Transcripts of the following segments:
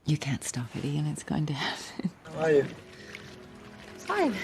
You can't stop it, Ian. It's going to happen. How are you? Fine.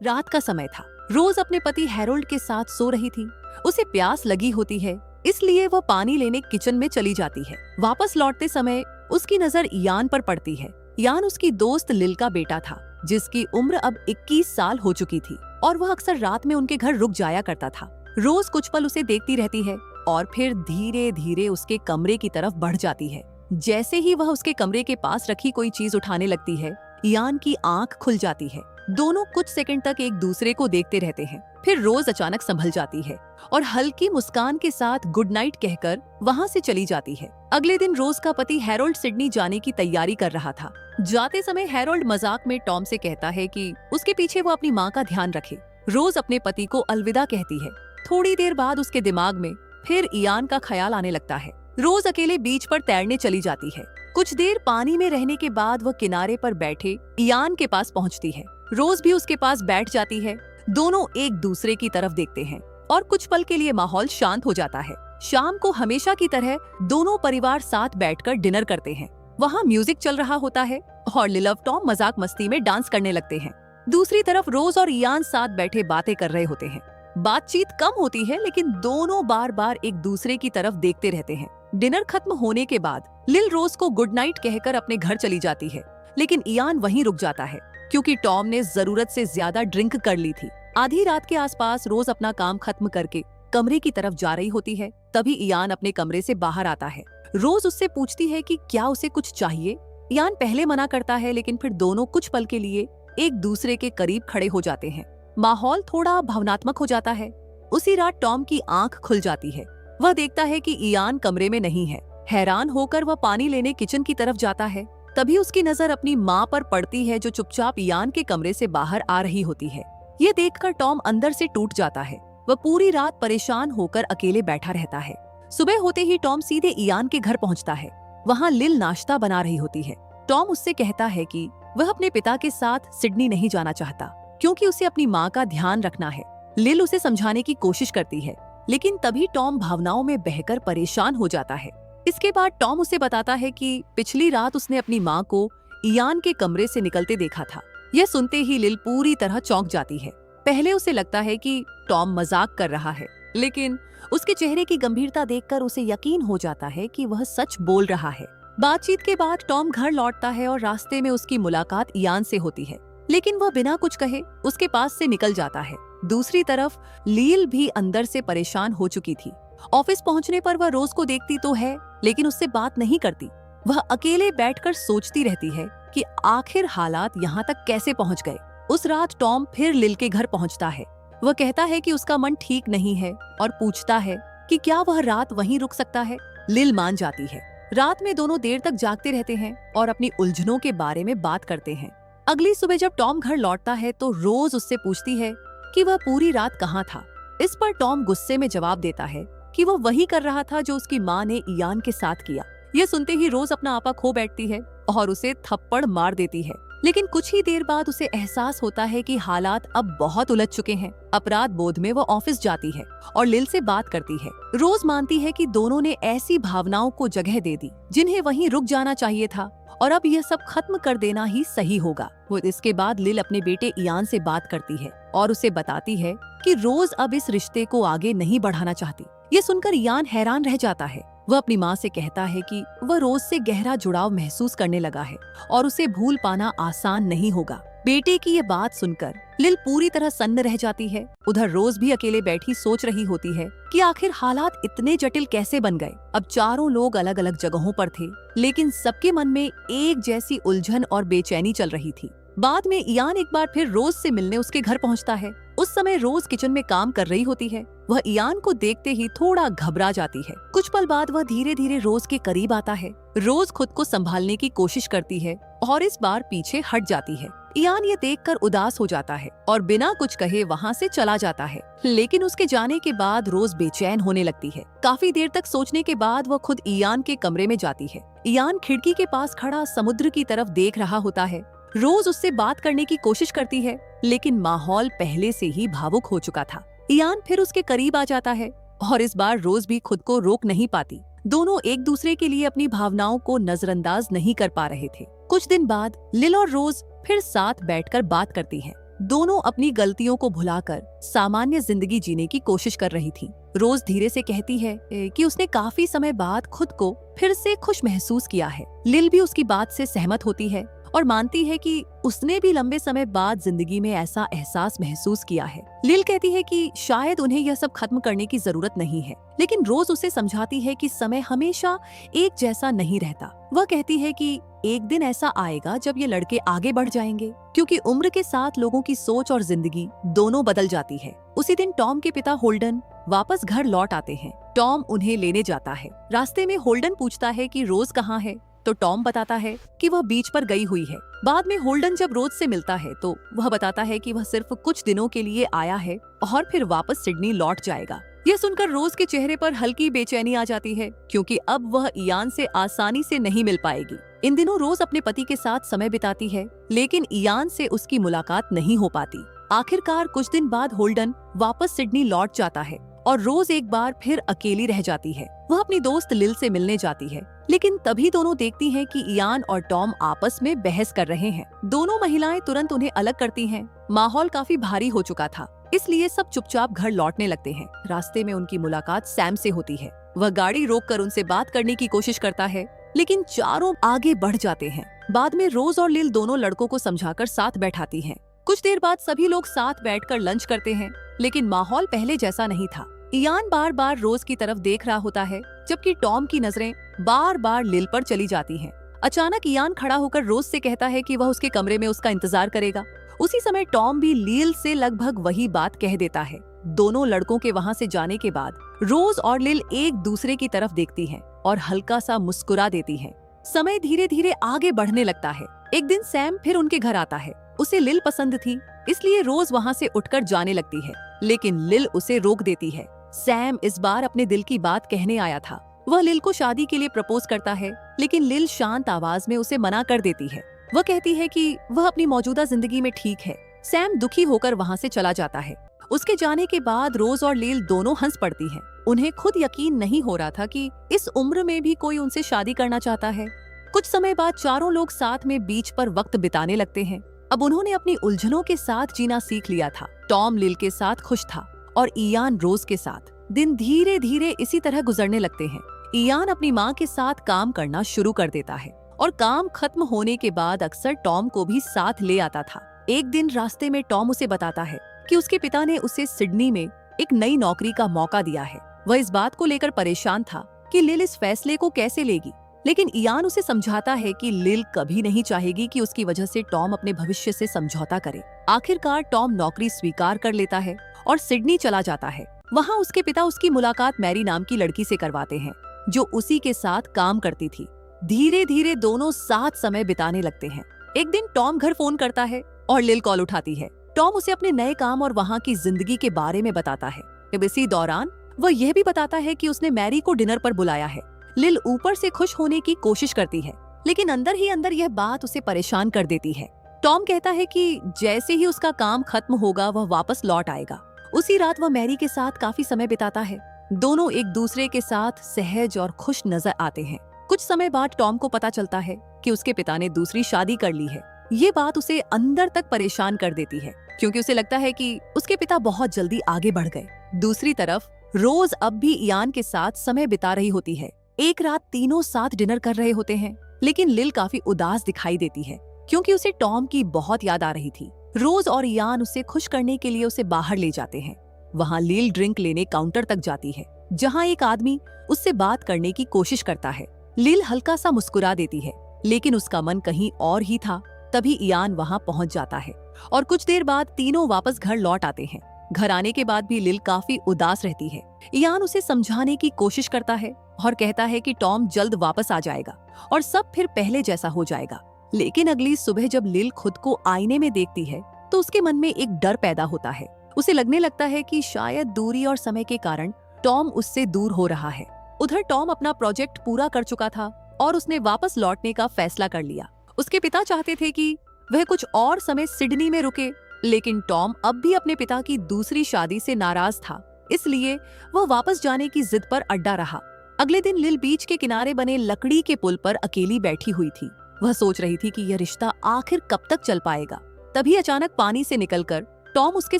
रात का समय था। रोज अपने पति हैरोल्ड के साथ सो रही थी। उसे प्यास लगी होती है, इसलिए वह पानी लेने किचन में चली जाती है। वापस लौटते समय उसकी नजर यान पर पड़ती है। यान उसकी दोस्त लिल का बेटा था, जिसकी उम्र अब 21 साल हो चुकी थी और वह अक्सर रात में उनके घर रुक जाया करता था। रोज कुछ पल उसे देखती रहती है और फिर धीरे धीरे उसके कमरे की तरफ बढ़ जाती है। जैसे ही वह उसके कमरे के पास रखी कोई चीज उठाने लगती है, यान की आंख खुल जाती है। दोनों कुछ सेकंड तक एक दूसरे को देखते रहते हैं। फिर रोज अचानक संभल जाती है और हल्की मुस्कान के साथ गुड नाइट कहकर वहां से चली जाती है। अगले दिन रोज का पति हैरोल्ड सिडनी जाने की तैयारी कर रहा था। जाते समय हैरोल्ड मजाक में टॉम से कहता है कि उसके पीछे वो अपनी माँ का ध्यान रखे। रोज अपने पति को अलविदा कहती है। थोड़ी देर बाद उसके दिमाग में फिर इयान का ख्याल आने लगता है। रोज अकेले बीच पर तैरने चली जाती है। कुछ देर पानी में रहने के बाद वह किनारे पर बैठे इयान के पास पहुंचती है। रोज भी उसके पास बैठ जाती है। दोनों एक दूसरे की तरफ देखते हैं और कुछ पल के लिए माहौल शांत हो जाता है। शाम को हमेशा की तरह दोनों परिवार साथ बैठकर डिनर करते हैं। वहाँ म्यूजिक चल रहा होता है और लिल और टॉम मजाक मस्ती में डांस करने लगते हैं। दूसरी तरफ रोज और इयान साथ बैठे बातें कर रहे होते हैं। बातचीत कम होती है, लेकिन दोनों बार बार एक दूसरे की तरफ देखते रहते हैं। डिनर खत्म होने के बाद लिल रोज को गुड नाइट कहकर अपने घर चली जाती है, लेकिन इयान वहीं रुक जाता है क्योंकि टॉम ने जरूरत से ज्यादा ड्रिंक कर ली थी। आधी रात के आसपास रोज अपना काम खत्म करके कमरे की तरफ जा रही होती है। तभी इयान अपने कमरे से बाहर आता है। रोज उससे पूछती है कि क्या उसे कुछ चाहिए। इयान पहले मना करता है, लेकिन फिर दोनों कुछ पल के लिए एक दूसरे के करीब खड़े हो जाते हैं। माहौल थोड़ा भावनात्मक हो जाता है। उसी रात टॉम की आंख खुल जाती है। वह देखता है कि इयान कमरे में नहीं है। हैरान होकर वह पानी लेने किचन की तरफ जाता है। तभी उसकी नजर अपनी माँ पर पड़ती है, जो चुपचाप इयान के कमरे से बाहर आ रही होती है। ये देखकर टॉम अंदर से टूट जाता है। वह पूरी रात परेशान होकर अकेले बैठा रहता है। सुबह होते ही टॉम सीधे इयान के घर पहुंचता है। वहाँ लिल नाश्ता बना रही होती है। टॉम उससे कहता है कि वह अपने पिता के साथ सिडनी नहीं जाना चाहता, क्योंकि उसे अपनी माँ का ध्यान रखना है। लिल उसे समझाने की कोशिश करती है, लेकिन तभी टॉम भावनाओं में बहकर परेशान हो जाता है। इसके बाद टॉम उसे बताता है कि पिछली रात उसने अपनी माँ को इयान के कमरे से निकलते देखा था। यह सुनते ही लिल पूरी तरह चौंक जाती है। पहले उसे लगता है कि टॉम मजाक कर रहा है, लेकिन उसके चेहरे की गंभीरता देखकर उसे यकीन हो जाता है कि वह सच बोल रहा है। बातचीत के बाद टॉम घर लौटता है और रास्ते में उसकी मुलाकात इयान से होती है, लेकिन वह बिना कुछ कहे उसके पास से निकल जाता है। दूसरी तरफ लील भी अंदर से परेशान हो चुकी थी। ऑफिस पहुंचने पर वह रोज को देखती तो है, लेकिन उससे बात नहीं करती। वह अकेले बैठकर सोचती रहती है कि आखिर हालात यहाँ तक कैसे पहुँच गए। उस रात टॉम फिर लिल के घर पहुँचता है। वह कहता है कि उसका मन ठीक नहीं है और पूछता है कि क्या वह रात वहीं रुक सकता है। लिल मान जाती है। रात में दोनों देर तक जागते रहते हैं और अपनी उलझनों के बारे में बात करते हैं। अगली सुबह जब टॉम घर लौटता है तो रोज उससे पूछती है कि वह पूरी रात कहाँ था। इस पर टॉम गुस्से में जवाब देता है कि वह वही कर रहा था जो उसकी माँ ने इयान के साथ किया। यह सुनते ही रोज अपना आपा खो बैठती है और उसे थप्पड़ मार देती है, लेकिन कुछ ही देर बाद उसे एहसास होता है कि हालात अब बहुत उलझ चुके हैं। अपराध बोध में वह ऑफिस जाती है और लिल से बात करती है। रोज मानती है कि दोनों ने ऐसी भावनाओं को जगह दे दी जिन्हें वहीं रुक जाना चाहिए था और अब यह सब खत्म कर देना ही सही होगा। वो इसके बाद लिल अपने बेटे इयान से बात करती है और उसे बताती है कि रोज अब इस रिश्ते को आगे नहीं बढ़ाना चाहती। ये सुनकर इयान हैरान रह जाता है। वह अपनी माँ से कहता है कि वह रोज से गहरा जुड़ाव महसूस करने लगा है और उसे भूल पाना आसान नहीं होगा। बेटे की ये बात सुनकर लिल पूरी तरह सन्न रह जाती है। उधर रोज भी अकेले बैठी सोच रही होती है कि आखिर हालात इतने जटिल कैसे बन गए। अब चारों लोग अलग अलग जगहों पर थे, लेकिन सबके मन में एक जैसी उलझन और बेचैनी चल रही थी। बाद में इयान एक बार फिर रोज से मिलने उसके घर पहुंचता है। उस समय रोज किचन में काम कर रही होती है। वह इयान को देखते ही थोड़ा घबरा जाती है। कुछ पल बाद वह धीरे धीरे रोज के करीब आता है। रोज खुद को संभालने की कोशिश करती है और इस बार पीछे हट जाती है। इयान ये देखकर उदास हो जाता है और बिना कुछ कहे वहाँ से चला जाता है, लेकिन उसके जाने के बाद रोज बेचैन होने लगती है। काफी देर तक सोचने के बाद वह खुद इयान के कमरे में जाती है। इयान खिड़की के पास खड़ा समुद्र की तरफ देख रहा होता है। रोज उससे बात करने की कोशिश करती है, लेकिन माहौल पहले से ही भावुक हो चुका था। इयान फिर उसके करीब आ जाता है और इस बार रोज भी खुद को रोक नहीं पाती। दोनों एक दूसरे के लिए अपनी भावनाओं को नजरअंदाज नहीं कर पा रहे थे। कुछ दिन बाद लिल और रोज फिर साथ बैठकर बात करती हैं। दोनों अपनी गलतियों को भुलाकर सामान्य जिंदगी जीने की कोशिश कर रही थी। रोज धीरे से कहती है कि उसने काफी समय बाद खुद को फिर से खुश महसूस किया है। लिल भी उसकी बात से सहमत होती है और मानती है कि उसने भी लंबे समय बाद जिंदगी में ऐसा एहसास महसूस किया है। लिल कहती है कि शायद उन्हें यह सब खत्म करने की जरूरत नहीं है, लेकिन रोज उसे समझाती है कि समय हमेशा एक जैसा नहीं रहता। वह कहती है कि एक दिन ऐसा आएगा जब ये लड़के आगे बढ़ जाएंगे, क्योंकि उम्र के साथ लोगों की सोच और जिंदगी दोनों बदल जाती है। उसी दिन टॉम के पिता होल्डन वापस घर लौट आते हैं। टॉम उन्हें लेने जाता है। रास्ते में होल्डन पूछता है कि रोज कहाँ है, तो टॉम बताता है कि वह बीच पर गई हुई है। बाद में होल्डन जब रोज से मिलता है तो वह बताता है कि वह सिर्फ कुछ दिनों के लिए आया है और फिर वापस सिडनी लौट जाएगा। यह सुनकर रोज के चेहरे पर हल्की बेचैनी आ जाती है, क्योंकि अब वह इयान से आसानी से नहीं मिल पाएगी। इन दिनों रोज अपने पति के साथ समय बिताती है, लेकिन इयान से उसकी मुलाकात नहीं हो पाती। आखिरकार कुछ दिन बाद होल्डन वापस सिडनी लौट जाता है और रोज एक बार फिर अकेली रह जाती है। वह अपनी दोस्त लिल से मिलने जाती है, लेकिन तभी दोनों देखती हैं कि इयान और टॉम आपस में बहस कर रहे हैं। दोनों महिलाएं तुरंत उन्हें अलग करती हैं। माहौल काफी भारी हो चुका था, इसलिए सब चुपचाप घर लौटने लगते हैं। रास्ते में उनकी मुलाकात सैम से होती है। वह गाड़ी रोककर उनसे बात करने की कोशिश करता है, लेकिन चारों आगे बढ़ जाते हैं। बाद में रोज और लिल दोनों लड़कों को समझाकर साथ बैठाती हैं। कुछ देर बाद सभी लोग साथ बैठकर लंच करते हैं, लेकिन माहौल पहले जैसा नहीं था। इयान बार बार रोज की तरफ देख रहा होता है, जबकि टॉम की नजरें बार बार लिल पर चली जाती हैं। अचानक इयान खड़ा होकर रोज से कहता है कि वह उसके कमरे में उसका इंतजार करेगा। उसी समय टॉम भी लिल से लगभग वही बात कह देता है। दोनों लड़कों के वहाँ से जाने के बाद रोज और लिल एक दूसरे की तरफ देखती हैं और हल्का सा मुस्कुरा देती हैं। समय धीरे धीरे आगे बढ़ने लगता है। एक दिन सैम फिर उनके घर आता है। उसे लिल पसंद थी, इसलिए रोज वहाँ से उठकर जाने लगती है, लेकिन लिल उसे रोक देती है। सैम इस बार अपने दिल की बात कहने आया था। वह लिल को शादी के लिए प्रपोज करता है, लेकिन लिल शांत आवाज में उसे मना कर देती है। वह कहती है कि वह अपनी मौजूदा जिंदगी में ठीक है। सैम दुखी होकर वहाँ से चला जाता है। उसके जाने के बाद रोज और लिल दोनों हंस पड़ती हैं। उन्हें खुद यकीन नहीं हो रहा था कि इस उम्र में भी कोई उनसे शादी करना चाहता है। कुछ समय बाद चारों लोग साथ में बीच पर वक्त बिताने लगते हैं। अब उन्होंने अपनी उलझनों के साथ जीना सीख लिया था। टॉम लिल के साथ खुश था और इयान रोज के साथ। दिन धीरे धीरे इसी तरह गुजरने लगते हैं। इयान अपनी माँ के साथ काम करना शुरू कर देता है और काम खत्म होने के बाद अक्सर टॉम को भी साथ ले आता था। एक दिन रास्ते में टॉम उसे बताता है कि उसके पिता ने उसे सिडनी में एक नई नौकरी का मौका दिया है। वह इस बात को लेकर परेशान था कि लिल इस फैसले को कैसे लेगी, लेकिन इयान उसे समझाता है कि लिल कभी नहीं चाहेगी कि उसकी वजह से टॉम अपने भविष्य से समझौता करे। आखिरकार टॉम नौकरी स्वीकार कर लेता है और सिडनी चला जाता है। वहाँ उसके पिता उसकी मुलाकात मैरी नाम की लड़की से करवाते हैं, जो उसी के साथ काम करती थी। धीरे धीरे दोनों साथ समय बिताने लगते हैं। एक दिन टॉम घर फोन करता है और लिल कॉल उठाती है। टॉम उसे अपने नए काम और वहाँ की जिंदगी के बारे में बताता है। अब इसी दौरान वह यह भी बताता है कि उसने मैरी को डिनर पर बुलाया है। लिल ऊपर से खुश होने की कोशिश करती है, लेकिन अंदर ही अंदर यह बात उसे परेशान कर देती है। टॉम कहता है कि जैसे ही उसका काम खत्म होगा वह वापस लौट आएगा। उसी रात वह मैरी के साथ काफी समय बिताता है। दोनों एक दूसरे के साथ सहज और खुश नजर आते हैं। कुछ समय बाद टॉम को पता चलता है कि उसके पिता ने दूसरी शादी कर ली है। ये बात उसे अंदर तक परेशान कर देती है, क्योंकि उसे लगता है कि उसके पिता बहुत जल्दी आगे बढ़ गए। दूसरी तरफ रोज अब भी इयान के साथ समय बिता रही होती है। एक रात तीनों साथ डिनर कर रहे होते हैं, लेकिन लिल काफी उदास दिखाई देती है, क्योंकि उसे टॉम की बहुत याद आ रही थी। रोज और इयान उसे खुश करने के लिए उसे बाहर ले जाते हैं। वहाँ लिल ड्रिंक लेने काउंटर तक जाती है, जहाँ एक आदमी उससे बात करने की कोशिश करता है। लिल हल्का सा मुस्कुरा देती है, लेकिन उसका मन कहीं और ही था। तभी इयान वहाँ पहुँच जाता है और कुछ देर बाद तीनों वापस घर लौट आते हैं। घर आने के बाद भी लिल काफी उदास रहती है। इयान उसे समझाने की कोशिश करता है और कहता है कि टॉम जल्द वापस आ जाएगा और सब फिर पहले जैसा हो जाएगा। लेकिन अगली सुबह जब लिल खुद को आईने में देखती है तो उसके मन में एक डर पैदा होता है। उसे लगने लगता है कि शायद दूरी और समय के कारण टॉम उससे दूर हो रहा है। उधर टॉम अपना प्रोजेक्ट पूरा कर चुका था और उसने वापस लौटने का फैसला कर लिया। उसके पिता चाहते थे कि वह कुछ और समय सिडनी में रुके, लेकिन टॉम अब भी अपने पिता की दूसरी शादी से नाराज था, इसलिए वह वापस जाने की जिद पर अड्डा रहा। अगले दिन लिल बीच के किनारे बने लकड़ी के पुल पर अकेली बैठी हुई थी। वह सोच रही थी कि यह रिश्ता आखिर कब तक चल पाएगा। तभी अचानक पानी से निकलकर टॉम उसके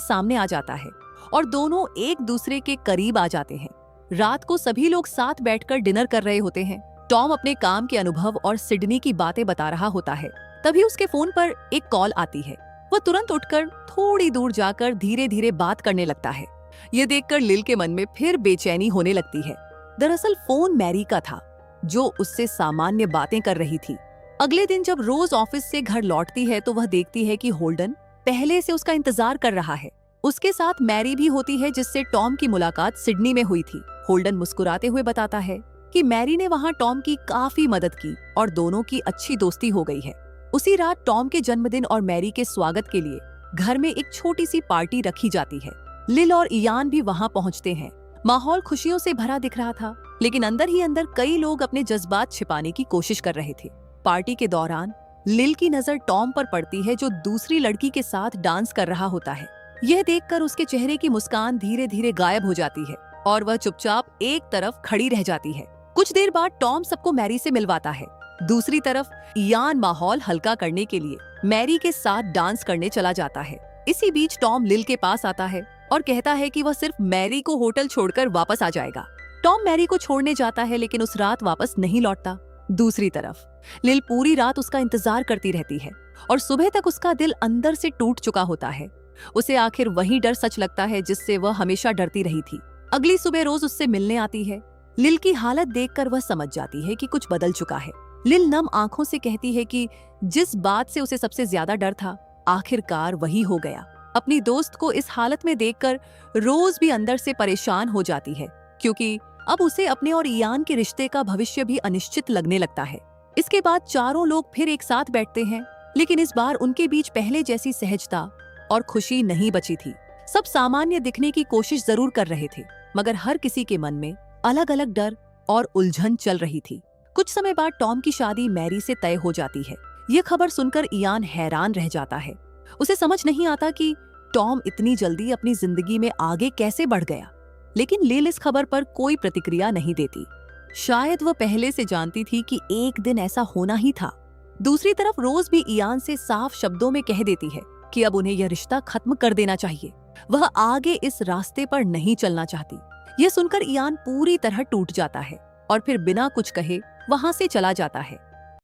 सामने आ जाता है और दोनों एक दूसरे के करीब आ जाते हैं। रात को सभी लोग साथ बैठकर डिनर कर रहे होते हैं। टॉम अपने काम के अनुभव और सिडनी की बातें बता रहा होता है। तभी उसके फोन पर एक कॉल आती है। वह तुरंत उठकर थोड़ी दूर जाकर धीरे धीरे बात करने लगता है। यह देखकर लिल के मन में फिर बेचैनी होने लगती है। दरअसल फोन मैरी का था, जो उससे सामान्य बातें कर रही थी। अगले दिन जब रोज ऑफिस से घर लौटती है तो वह देखती है कि होल्डन पहले से उसका इंतजार कर रहा है। उसके साथ मैरी भी होती है, जिससे टॉम की मुलाकात सिडनी में हुई थी। होल्डन मुस्कुराते हुए बताता है कि मैरी ने वहां टॉम की काफी मदद की और दोनों की अच्छी दोस्ती हो गई है। उसी रात टॉम के जन्मदिन और मैरी के स्वागत के लिए घर में एक छोटी सी पार्टी रखी जाती है। लिल और इयान भी वहां पहुंचते हैं। माहौल खुशियों से भरा दिख रहा था, लेकिन अंदर ही अंदर कई लोग अपने जज्बात छिपाने की कोशिश कर रहे थे। पार्टी के दौरान लिल की नजर टॉम पर पड़ती है, जो दूसरी लड़की के साथ डांस कर रहा होता है। यह देखकर उसके चेहरे की मुस्कान धीरे धीरे गायब हो जाती है और वह चुपचाप एक तरफ खड़ी रह जाती है। कुछ देर बाद टॉम सबको मैरी से मिलवाता है। दूसरी तरफ इयान माहौल हल्का करने के लिए मैरी के साथ डांस करने चला जाता है। इसी बीच टॉम लिल के पास आता है और कहता है कि वह सिर्फ मैरी को होटल छोड़कर वापस आ जाएगा। टॉम मैरी को छोड़ने जाता है, लेकिन उस रात वापस नहीं लौटता। दूसरी तरफ लिल पूरी रात उसका इंतजार करती रहती है और सुबह तक उसका दिल अंदर से टूट चुका होता है। उसे आखिर वही डर सच लगता है जिससे वह हमेशा डरती रही थी। अगली सुबह रोज उससे मिलने आती है। लिल की हालत देखकर वह समझ जाती है कि कुछ बदल चुका है। लिल नम आंखों से कहती है कि जिस बात से उसे सबसे ज्यादा डर था, आखिरकार वही हो गया। अपनी दोस्त को इस हालत में देखकर रोज भी अंदर से परेशान हो जाती है, क्योंकि अब उसे अपने और इयान के रिश्ते का भविष्य भी अनिश्चित लगने लगता है। इसके बाद चारों लोग फिर एक साथ बैठते हैं, लेकिन इस बार उनके बीच पहले जैसी सहजता और खुशी नहीं बची थी। सब सामान्य दिखने की कोशिश जरूर कर रहे थे, मगर हर किसी के मन में अलग अलग डर और उलझन चल रही थी। कुछ समय बाद टॉम की शादी मैरी से तय हो जाती है। ये खबर सुनकर इयान हैरान रह जाता है। उसे समझ नहीं आता कि टॉम इतनी जल्दी अपनी जिंदगी में आगे कैसे बढ़ गया। लेकिन लिल इस खबर पर कोई प्रतिक्रिया नहीं देती। शायद वह पहले से जानती थी कि एक दिन ऐसा होना ही था। दूसरी तरफ रोज भी इयान से साफ शब्दों में कह देती है कि अब उन्हें यह रिश्ता खत्म कर देना चाहिए। वह आगे इस रास्ते पर नहीं चलना चाहती। यह सुनकर इयान पूरी तरह टूट जाता है और फिर बिना कुछ कहे वहां से चला जाता है।